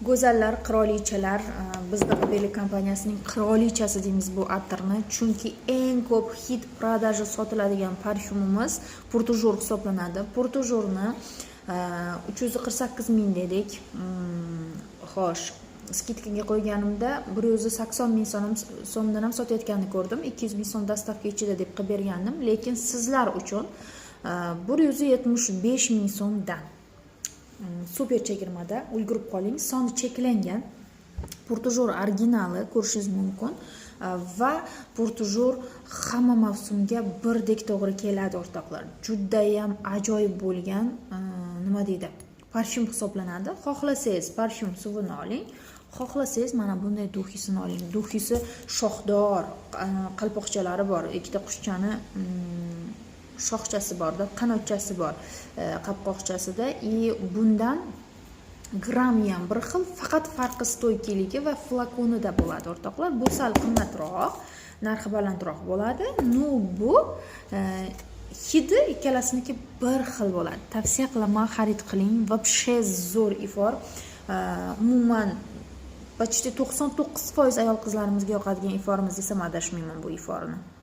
Go'zallar, qirolichalar, bizning Beli kompaniyasining qirolichasi deymiz bu atirni, chunki eng ko'p hit prodaji sotiladigan parfyumimiz Purtujur hisoblanadi. Purtujurni 348 ming dedik. Xo'sh, skidkaga qo'yganimda 180 ming so'mdan ham sotayotganini ko'rdim. 200 ming so'm dastavka ichida deb qilib bergandim, lekin sizlar uchun 175 ming so'mdan super chegirmada ulgurib qoling. Soni cheklangan Purtujur originali ko'rishingiz mumkin va Purtujur hamma mavsumga birdek to'g'ri keladi o'rtoqlar. Juda ham ajoyib bo'lgan nima deydi? Parfyum hisoblanadi. Xohlasangiz parfyum suvini oling, xohlasangiz mana bunday duxisini oling. Duxisi shoxdor, qalpoqchalari bor, ikkita qushchani shoxchasi borda, qanotchasi bor qopqoqchasida. Bundan grammi ham bir xil, faqat farqi stoykeligi va flakonida bo'ladi o'rtoqlar. Bu sal qimmatroq, narxi balandroq bo'ladi. Bu hidi ikkalasiniki bir xil bo'ladi. Tavsiya qilaman, xarid qiling. Вообще zo'r ifor. Umuman почти 99% ayol qizlarimizga yoqadigan iforimiz desam adashmayman bu iforni.